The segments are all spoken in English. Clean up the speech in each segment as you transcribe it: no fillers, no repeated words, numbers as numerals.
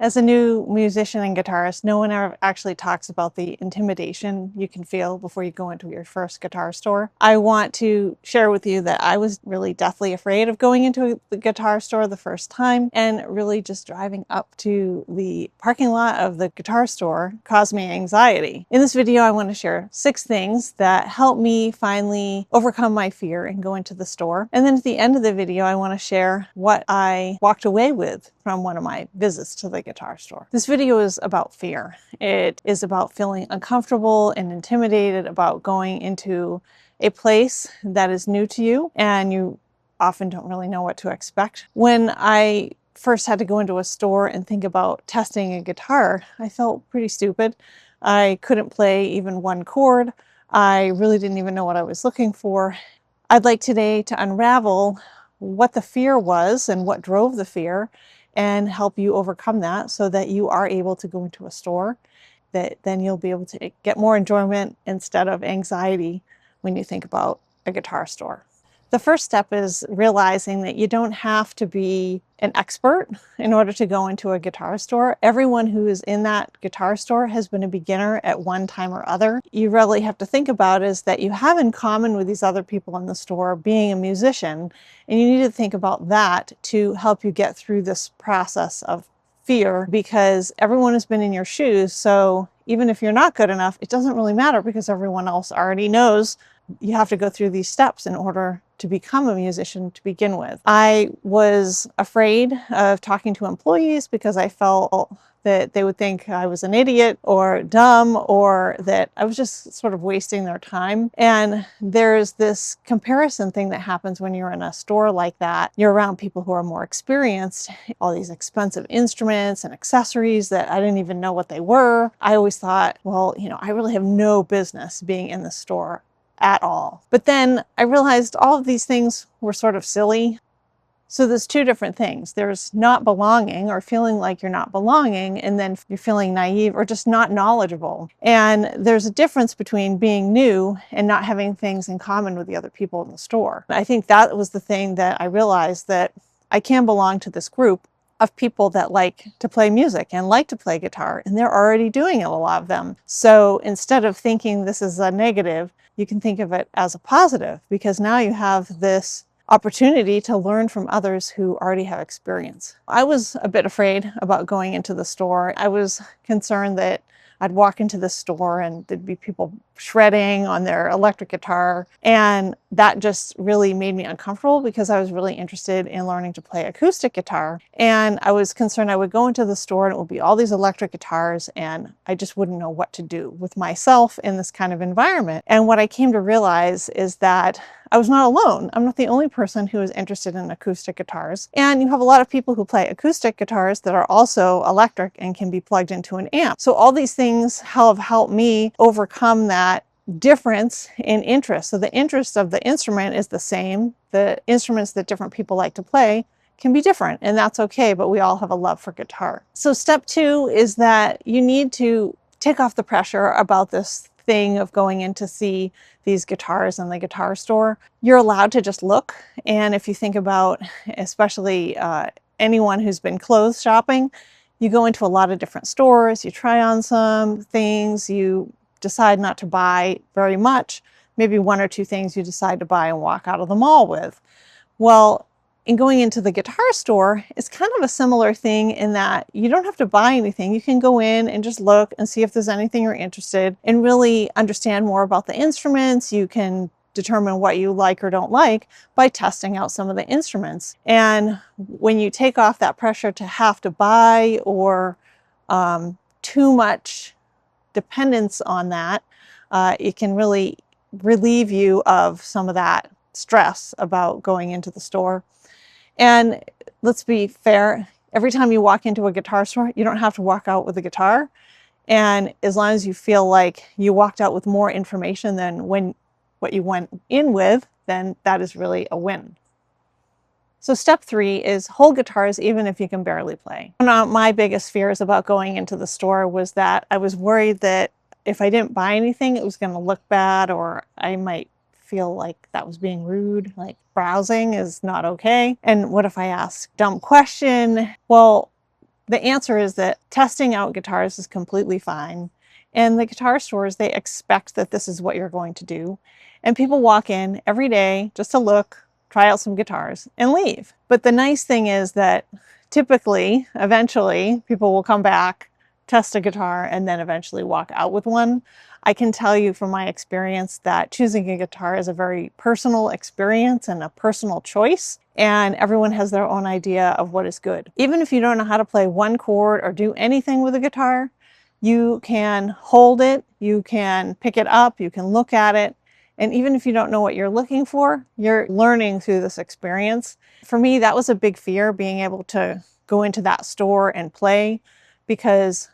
As a new musician and guitarist, no one ever actually talks about the intimidation you can feel before you go into your first guitar store. I want to share with you that I was really deathly afraid of going into the guitar store the first time, and really just driving up to the parking lot of the guitar store caused me anxiety. In this video, I want to share 6 things that helped me finally overcome my fear and go into the store. And then at the end of the video, I want to share what I walked away with from one of my visits to the guitar store. This video is about fear. It is about feeling uncomfortable and intimidated about going into a place that is new to you and you often don't really know what to expect. When I first had to go into a store and think about testing a guitar, I felt pretty stupid. I couldn't play even one chord. I really didn't even know what I was looking for. I'd like today to unravel what the fear was and what drove the fear, and help you overcome that so that you are able to go into a store, that then you'll be able to get more enjoyment instead of anxiety when you think about a guitar store. The first step is realizing that you don't have to be an expert in order to go into a guitar store. Everyone who is in that guitar store has been a beginner at one time or other. You really have to think about is that you have in common with these other people in the store being a musician, and you need to think about that to help you get through this process of fear, because everyone has been in your shoes. So even if you're not good enough, it doesn't really matter because everyone else already knows you have to go through these steps in order to become a musician to begin with. I was afraid of talking to employees because I felt that they would think I was an idiot or dumb, or that I was just sort of wasting their time. And there's this comparison thing that happens when you're in a store like that. You're around people who are more experienced, all these expensive instruments and accessories that I didn't even know what they were. I always thought, well, I really have no business being in the store at all. But then I realized all of these things were sort of silly. So there's 2 different things. There's not belonging, or feeling like you're not belonging, and then you're feeling naive or just not knowledgeable. And there's a difference between being new and not having things in common with the other people in the store. I think that was the thing that I realized, that I can belong to this group of people that like to play music and like to play guitar, and they're already doing it, a lot of them. So instead of thinking this is a negative, you can think of it as a positive, because now you have this opportunity to learn from others who already have experience. I was a bit afraid about going into the store. I was concerned that I'd walk into the store and there'd be people shredding on their electric guitar. And that just really made me uncomfortable, because I was really interested in learning to play acoustic guitar. And I was concerned I would go into the store and it would be all these electric guitars, and I just wouldn't know what to do with myself in this kind of environment. And what I came to realize is that I was not alone. I'm not the only person who is interested in acoustic guitars. And you have a lot of people who play acoustic guitars that are also electric and can be plugged into an amp. So all these things have helped me overcome that difference in interest. So the interest of the instrument is the same. The instruments that different people like to play can be different, and that's okay, but we all have a love for guitar. So step 2 is that you need to take off the pressure about this thing of going in to see these guitars in the guitar store. You're allowed to just look. And if you think about, especially anyone who's been clothes shopping, you go into a lot of different stores, you try on some things, you decide not to buy very much, maybe 1 or 2 things you decide to buy and walk out of the mall with. Well, in going into the guitar store, it's kind of a similar thing in that you don't have to buy anything. You can go in and just look and see if there's anything you're interested in, and really understand more about the instruments. You can determine what you like or don't like by testing out some of the instruments. And when you take off that pressure to have to buy, or too much dependence on that, it can really relieve you of some of that stress about going into the store. And let's be fair, every time you walk into a guitar store, you don't have to walk out with a guitar. And as long as you feel like you walked out with more information than what you went in with, then that is really a win. So step 3 is hold guitars even if you can barely play. One of my biggest fears about going into the store was that I was worried that if I didn't buy anything, it was going to look bad, or I might feel like that was being rude, like browsing is not okay. And what if I ask a dumb question? Well, The answer is that testing out guitars is completely fine. And the guitar stores, they expect that this is what you're going to do. And people walk in every day just to look, try out some guitars, and leave. But the nice thing is that typically, eventually, people will come back, test a guitar, and then eventually walk out with one. I can tell you from my experience that choosing a guitar is a very personal experience and a personal choice, and everyone has their own idea of what is good. Even if you don't know how to play one chord or do anything with a guitar, you can hold it, you can pick it up, you can look at it, and even if you don't know what you're looking for, you're learning through this experience. For me, that was a big fear, being able to go into that store and play, because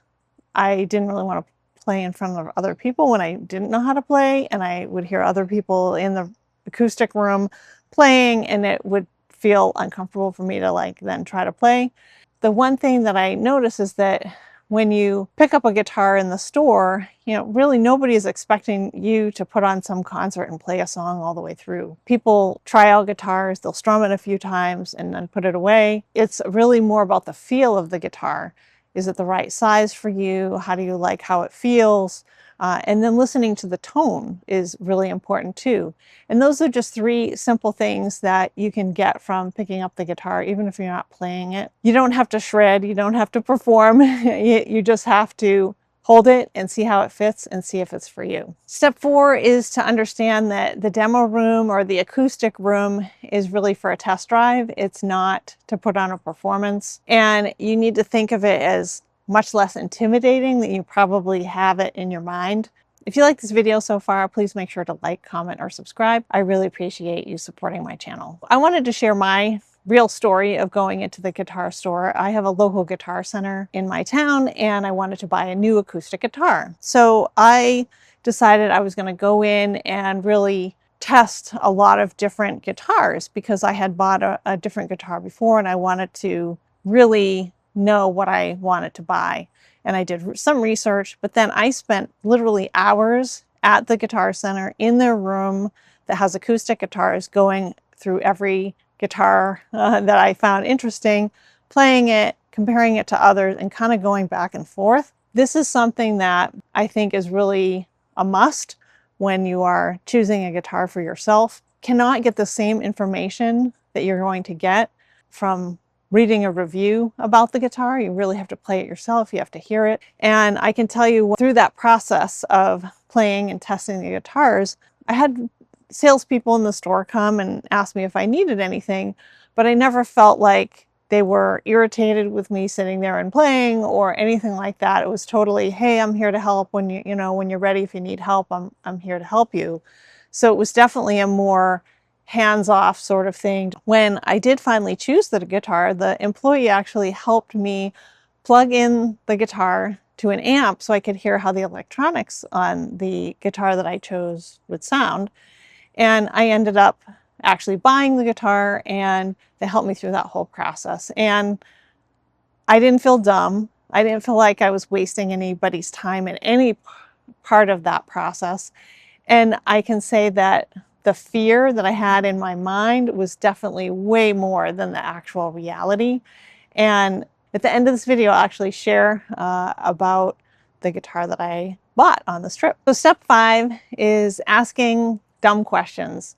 I didn't really want to play in front of other people when I didn't know how to play, and I would hear other people in the acoustic room playing, and it would feel uncomfortable for me to like then try to play. The one thing that I notice is that when you pick up a guitar in the store, really nobody is expecting you to put on some concert and play a song all the way through. People try out guitars, they'll strum it a few times and then put it away. It's really more about the feel of the guitar. Is it the right size for you? How do you like how it feels? And then listening to the tone is really important too. And those are just 3 simple things that you can get from picking up the guitar, even if you're not playing it. You don't have to shred, you don't have to perform, you just have to hold it and see how it fits and see if it's for you. Step 4 is to understand that the demo room or the acoustic room is really for a test drive. It's not to put on a performance. And you need to think of it as much less intimidating than you probably have it in your mind. If you like this video so far, please make sure to like, comment, or subscribe. I really appreciate you supporting my channel. I wanted to share my real story of going into the guitar store. I have a local guitar center in my town, and I wanted to buy a new acoustic guitar. So I decided I was going to go in and really test a lot of different guitars, because I had bought a different guitar before and I wanted to really know what I wanted to buy. And I did some research, but then I spent literally hours at the guitar center in their room that has acoustic guitars, going through every guitar that I found interesting, playing it, comparing it to others, and kind of going back and forth. This is something that I think is really a must when you are choosing a guitar for yourself. Cannot get the same information that you're going to get from reading a review about the guitar. You really have to play it yourself. You have to hear it. And I can tell you, through that process of playing and testing the guitars, I had salespeople in the store come and ask me if I needed anything, but I never felt like they were irritated with me sitting there and playing or anything like that. It was totally, hey, I'm here to help. When when you're ready, if you need help, I'm here to help you. So it was definitely a more hands-off sort of thing. When I did finally choose the guitar, the employee actually helped me plug in the guitar to an amp so I could hear how the electronics on the guitar that I chose would sound. And I ended up actually buying the guitar, and they helped me through that whole process. And I didn't feel dumb. I didn't feel like I was wasting anybody's time in any part of that process. And I can say that the fear that I had in my mind was definitely way more than the actual reality. And at the end of this video, I'll actually share about the guitar that I bought on this trip. So step 5 is asking dumb questions.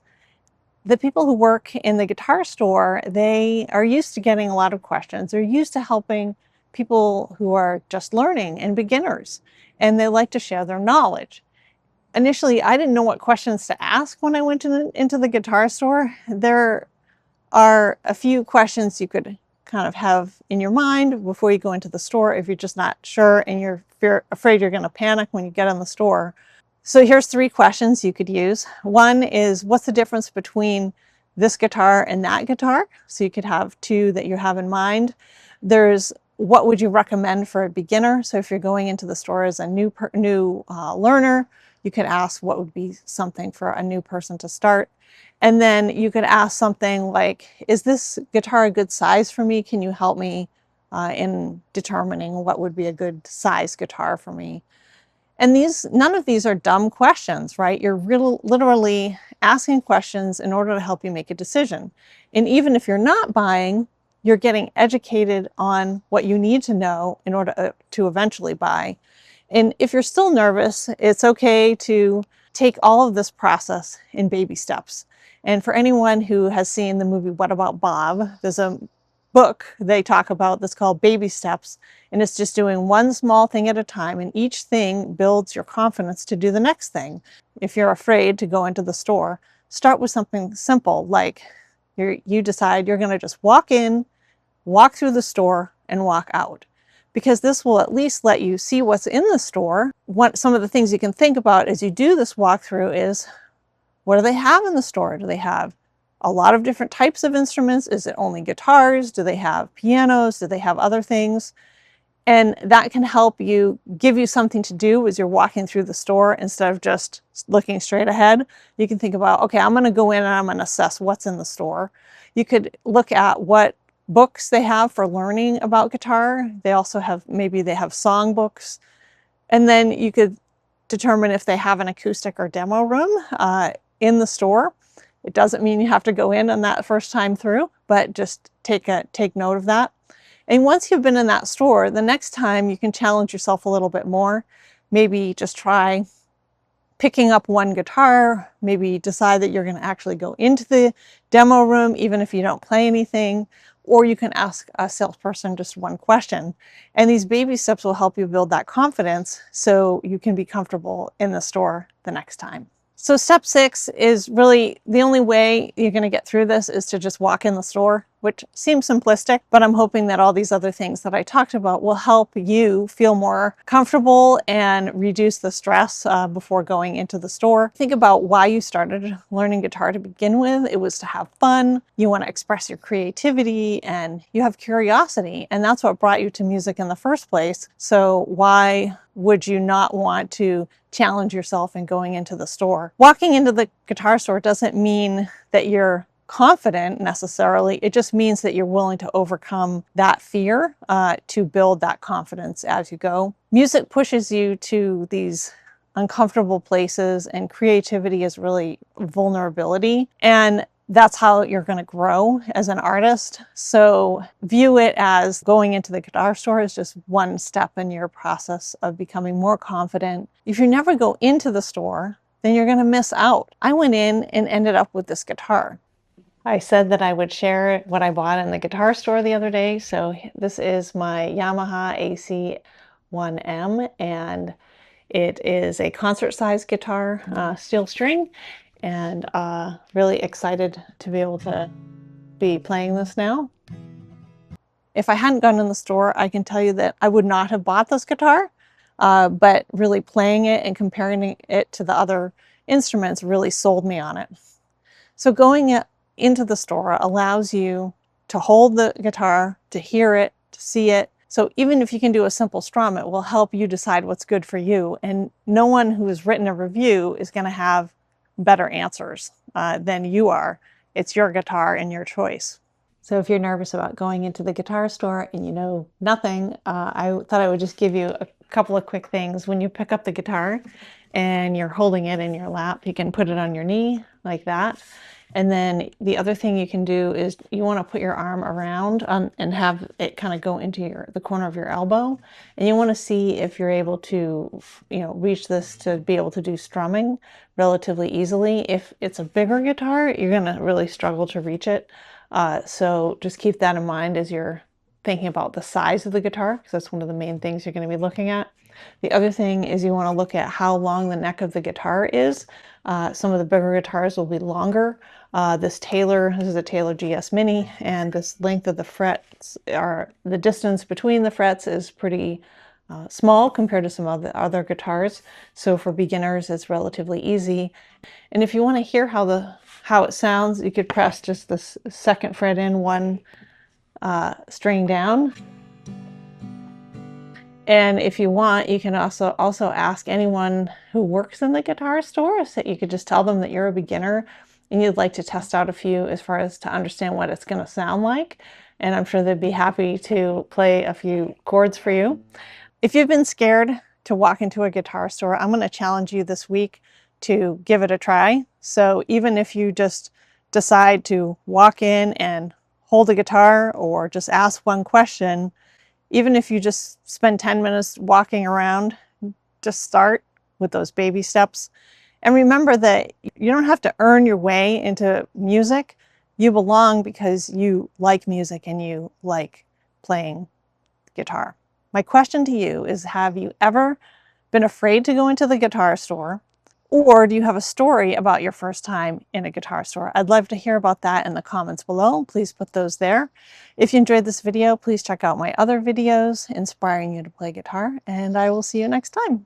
The people who work in the guitar store, they are used to getting a lot of questions. They're used to helping people who are just learning and beginners, and they like to share their knowledge. Initially, I didn't know what questions to ask when I went into the guitar store. There are a few questions you could kind of have in your mind before you go into the store if you're just not sure and you're afraid you're going to panic when you get in the store. So here's 3 questions you could use. One is, what's the difference between this guitar and that guitar? So you could have 2 that you have in mind. There's, what would you recommend for a beginner? So if you're going into the store as a new learner, you could ask what would be something for a new person to start. And then you could ask something like, is this guitar a good size for me? Can you help me in determining what would be a good size guitar for me? And none of these are dumb questions, right? You're literally asking questions in order to help you make a decision. And even if you're not buying, you're getting educated on what you need to know in order to eventually buy. And if you're still nervous, it's okay to take all of this process in baby steps. And for anyone who has seen the movie What About Bob, there's a book they talk about that's called Baby Steps, and it's just doing one small thing at a time, and each thing builds your confidence to do the next thing. If you're afraid to go into the store, start with something simple, like you decide you're going to just walk in, walk through the store, and walk out, because this will at least let you see what's in the store. Some of the things you can think about as you do this walkthrough is, what do they have in the store? Do they have a lot of different types of instruments? Is it only guitars? Do they have pianos? Do they have other things? And that can help you, give you something to do as you're walking through the store instead of just looking straight ahead. You can think about, okay, I'm going to go in and I'm going to assess what's in the store. You could look at what books they have for learning about guitar. They also have, maybe they have song books. And then you could determine if they have an acoustic or demo room in the store. It doesn't mean you have to go in on that first time through, but just take note of that. And once you've been in that store, the next time you can challenge yourself a little bit more. Maybe just try picking up one guitar, maybe decide that you're going to actually go into the demo room even if you don't play anything, or you can ask a salesperson just one question. And these baby steps will help you build that confidence so you can be comfortable in the store the next time. So step 6 is really the only way you're going to get through this, is to just walk in the store, which seems simplistic, but I'm hoping that all these other things that I talked about will help you feel more comfortable and reduce the stress before going into the store. Think about why you started learning guitar to begin with. It was to have fun. You want to express your creativity and you have curiosity, and that's what brought you to music in the first place. So why would you not want to challenge yourself in going into the store? Walking into the guitar store doesn't mean that you're confident necessarily. It just means that you're willing to overcome that fear to build that confidence as you go. Music pushes you to these uncomfortable places, and creativity is really vulnerability. And that's how you're going to grow as an artist. So view it as going into the guitar store is just one step in your process of becoming more confident. If you never go into the store, then you're going to miss out. I went in and ended up with this guitar. I said that I would share what I bought in the guitar store the other day. So this is my Yamaha AC-1M, and it is a concert-sized guitar, steel string, and really excited to be able to be playing this now. If I hadn't gone in the store, I can tell you that I would not have bought this guitar, but really playing it and comparing it to the other instruments really sold me on it. So going into the store allows you to hold the guitar, to hear it, to see it. So even if you can do a simple strum, it will help you decide what's good for you. And no one who has written a review is going to have better answers than you are. It's your guitar and your choice. So if you're nervous about going into the guitar store and you know nothing, I thought I would just give you a couple of quick things. When you pick up the guitar and you're holding it in your lap, you can put it on your knee like that. And then the other thing you can do is you want to put your arm around and have it kind of go into the corner of your elbow. And you want to see if you're able to, reach this to be able to do strumming relatively easily. If it's a bigger guitar, you're going to really struggle to reach it. So just keep that in mind as you're thinking about the size of the guitar, because that's one of the main things you're going to be looking at. The other thing is you want to look at how long the neck of the guitar is. Some of the bigger guitars will be longer. This is a Taylor GS Mini, and this length of the frets the distance between the frets is pretty small compared to some of the other guitars. So for beginners, it's relatively easy. And if you want to hear how it sounds, you could press just the second fret in, one string down. And if you want, you can also ask anyone who works in the guitar store. So you could just tell them that you're a beginner and you'd like to test out a few as far as to understand what it's going to sound like. And I'm sure they'd be happy to play a few chords for you. If you've been scared to walk into a guitar store, I'm going to challenge you this week to give it a try. So even if you just decide to walk in and hold a guitar or just ask one question, even if you just spend 10 minutes walking around, just start with those baby steps. And remember that you don't have to earn your way into music. You belong because you like music and you like playing guitar. My question to you is, have you ever been afraid to go into the guitar store? Or do you have a story about your first time in a guitar store? I'd love to hear about that in the comments below. Please put those there. If you enjoyed this video, please check out my other videos inspiring you to play guitar, and I will see you next time.